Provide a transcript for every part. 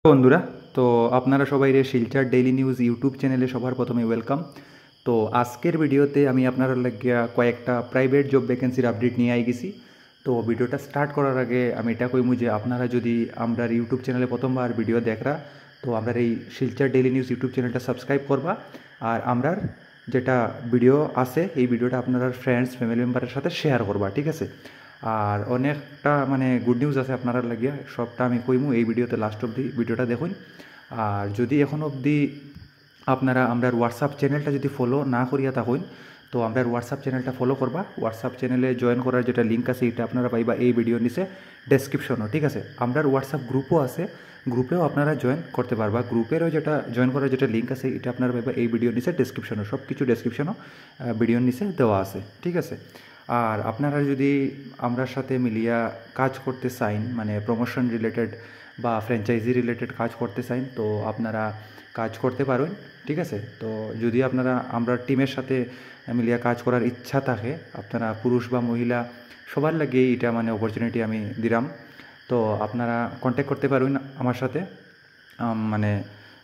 বন্ধুরা, তো আপনারা সবাই শিলচর ডেইলি নিউজ ইউটিউব চ্যানেলে সবার প্রথমে ওয়েলকাম। তো আজকের ভিডিওতে আমি আপনারা লাগিয়া কয়েকটা প্রাইভেট জব ভ্যাকেন্সির আপডেট নিয়ে আই গেছি। তো ভিডিওটা স্টার্ট করার আগে আমি এটা কইমু যে আপনারা যদি আমরা ইউটিউব চ্যানেলে প্রথমবার ভিডিও দেখরা, তো আমরা এই শিলচর ডেইলি নিউজ ইউটিউব চ্যানেলটা সাবস্ক্রাইব করবা। আর আমরার যেটা ভিডিও আছে এই ভিডিওটা আপনারা ফ্রেন্ডস ফ্যামিলি মেম্বারের সাথে শেয়ার করবা, ঠিক আছে। আর অনেকটা গুড নিউজ আছে আপনারা লাগিয়া, সবটা আমি কইমু এই ভিডিওতে, লাস্ট অবধি ভিডিওটা দেখুন। আর যদি এখন অবধি আপনারা আমরা হোয়াটসঅ্যাপ চ্যানেলটা যদি ফলো না করিয়া থাকুন, তো আমরা হোয়াটসঅ্যাপ চ্যানেলটা ফলো করবা। হোয়াটসঅ্যাপ চ্যানেলে জয়েন করার যেটা লিঙ্ক আছে এটা আপনারা পাইবা এই ভিডিওর নিচে ডেসক্রিপশনও, ঠিক আছে। আমরা হোয়াটসঅ্যাপ গ্রুপও আছে, গ্রুপেও আপনারা জয়েন করতে পারবা। গ্রুপেরও যেটা জয়েন করার যেটা লিঙ্ক আছে এটা আপনারা পাইবা এই ভিডিওর নিচে ডেসক্রিপশনও, সব কিছু ডেসক্রিপশনও ভিডিওর নিচে দেওয়া আছে, ঠিক আছে। আর আপনারা যদি আমরার সাথে মিলিয়া কাজ করতে চাইন, প্রমোশন রিলেটেড বা ফ্র্যাঞ্চাইজি রিলেটেড কাজ করতে চাইন, তো আপনারা কাজ করতে পারেন, ঠিক আছে। তো যদি আপনারা আমরা টিমের সাথে মিলিয়া কাজ করার ইচ্ছা থাকে, আপনারা পুরুষ বা মহিলা সবার লাগে এটা অপরচুনিটি আমি দিলাম। তো আপনারা কন্ট্যাক্ট করতে পারবেন আমার সাথে।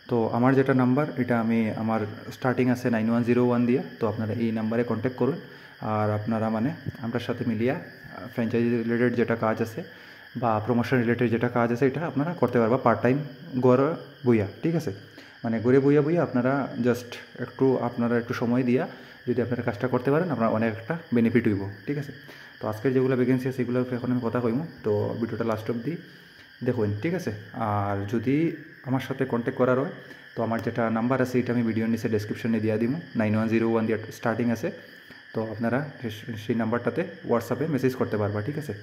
তো আমার যেটা নাম্বার এটা আমি আমার স্টার্টিং আছে 9101 দিয়ে, তো আপনারা এই নাম্বারে কন্ট্যাক্ট করুন। আর আপনারা আমার সাথে মিলিয়া ফ্র্যাঞ্চাইজি রিলেটেড যেটা কাজ আছে বা প্রমোশন রিলেটেড যেটা কাজ আছে এটা আপনারা করতে পারবা পার্ট টাইম গড়ে বইয়া, ঠিক আছে। গড়ে বইয়া আপনারা জাস্ট একটু সময় দিয়া যদি আপনারা কাজটা করতে পারেন, আপনার অনেক একটা বেনিফিট হইব, ঠিক আছে। তো আজকের যেগুলো ভ্যাকেন্সি আছে সেগুলো এখন আমি কথা কইমু, তো ভিডিওটা লাস্ট অবধি দেখুন, ঠিক আছে। আর যদি আমার সাথে কন্ট্যাক্ট করার হয়, তো আমার যেটা নাম্বার আছে এটা আমি ভিডিওর নিচে ডেসক্রিপশনে দিয়ে দিব, 9101 দিয়ে স্টার্টিং আছে। তো আপনারা সেই নাম্বারটাতে হোয়াটসঅ্যাপে মেসেজ করতে পারবা, ঠিক আছে।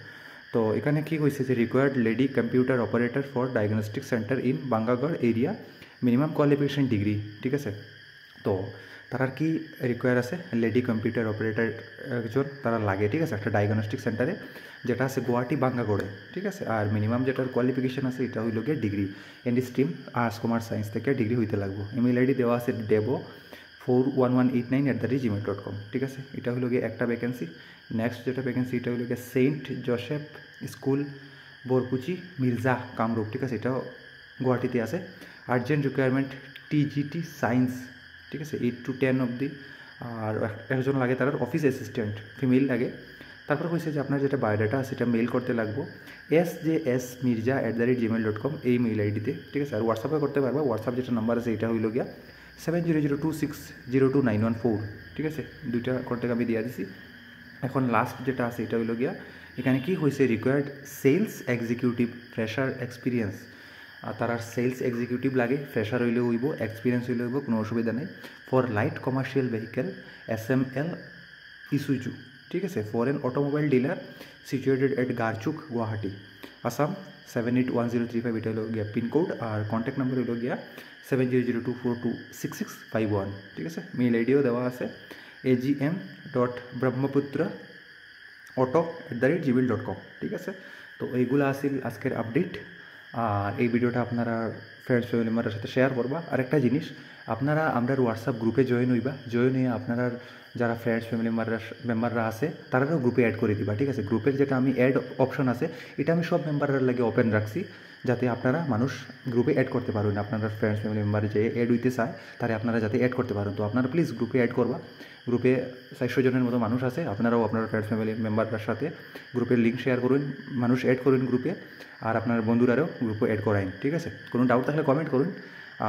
তো এখানে কি হয়েছে যে required lady computer operator for diagnostic centre in Bangagarh area, minimum qualification degree, ঠিক আছে। তো তারার কি রিকোয়ার আছে, লেডি কম্পিউটার অপারেটর একজন তারা লাগে, ঠিক আছে, একটা ডায়াগনস্টিক সেন্টারে যেটা আছে গুয়াহাটি বাঙ্গাগড়ে, ঠিক আছে। আর মিনিমাম যেটার কোয়ালিফিকেশন আছে এটা হইল গিয়ে degree, and stream arts commerce science থেকে ডিগ্রি হইতে লাগবো। ইমেল আইডি দেওয়া আছে devo41189@gmail.com, ঠিক আছে। এটা হলো গিয়ে একটা ভ্যাকেন্সি। নেক্সট যেটা ভ্যাকেন্সি এটা হলো গিয়ে Saint Joseph school Borkuchi Mirza Kamrup, ঠিক আছে, এটাও গুয়াহাটিতে আছে। আর্জেন্ট রিকোয়ারমেন্ট টিজিটি সায়েন্স, ঠিক আছে, 8 to 10 অবধি। আর একজন লাগে তার অফিস অ্যাসিস্ট্যান্ট, ফিমেল লাগে। তারপর হয়েছে যে আপনার যেটা বায়োডাটা সেটা মেল করতে লাগবো sjsmirza@gmail.com এই মেইল আইডিতে, ঠিক আছে। আর হোয়াটসঅ্যাপে করতে পারবো, হোয়াটসঅ্যাপ যেটা নাম্বার আছে এটা হইল গিয়া 7002602914, ঠিক আছে। দুইটা কন্ট্যাক্ট আমি দিয়ে দিছি। এখন লাস্ট যেটা আছে এটা হইল গিয়া, এখানে কি হয়েছে required sales executive fresher experience. আর তার সেলস এক্সিকিউটিভ লাগে, ফ্রেশার হইলেও হইব, এক্সপিরিয়েন্স হইলেও হইব, কোনো অসুবিধা নেই। For light commercial vehicle SML Isuzu, ঠিক আছে, for an automobile dealer situated at Garchuk Guwahati Assam 781035, এটা হলো গিয়া পিনকোড। আর কন্ট্যাক্ট নাম্বার হইল গিয়া 7002426651, ঠিক আছে। মেইল আইডিও দেওয়া আছে agm.brahmaputra auto@gmail.com, ঠিক আছে। তো এইগুলো আসিল আজকের আপডেট। আর এই ভিডিওটা আপনারা ফ্রেন্ডস ফ্যামিলি মেম্বারের সাথে শেয়ার করবা। আরেকটা জিনিস, আপনারা আমরা হোয়াটসঅ্যাপ গ্রুপে জয়েন হইবা, জয়েন হয়ে আপনারা যারা ফ্রেন্ডস ফ্যামিলি মেম্বাররা আছে তারাও গ্রুপে অ্যাড করে দিবা, ঠিক আছে। গ্রুপের যেটা আমি অ্যাড অপশন আছে এটা আমি সব মেম্বারের লাগে ওপেন রাখছি, যাতে আপনারা মানুষ গ্রুপে অ্যাড করতে পারেন। আপনারা ফ্রেন্ডস ফ্যামিলি মেম্বার যে অ্যাড হইতে চায় তারে আপনারা যাতে অ্যাড করতে পারেন, তো আপনারা প্লিজ গ্রুপে অ্যাড করবা। গ্রুপে 400 জনের মতো মানুষ আছে, আপনারাও আপনার ফ্রেন্ডস ফ্যামিলি মেম্বারদের সাথে গ্রুপের লিঙ্ক শেয়ার করুন, মানুষ অ্যাড করুন গ্রুপে। আর আপনার বন্ধুরাও গ্রুপে অ্যাড করাইন, ঠিক আছে। কোনো ডাউট থাকলে কমেন্ট করুন,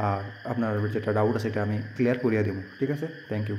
আর আপনার যেটা ডাউট আছে সেটা আমি ক্লিয়ার করিয়া দেবো, ঠিক আছে। Thank you.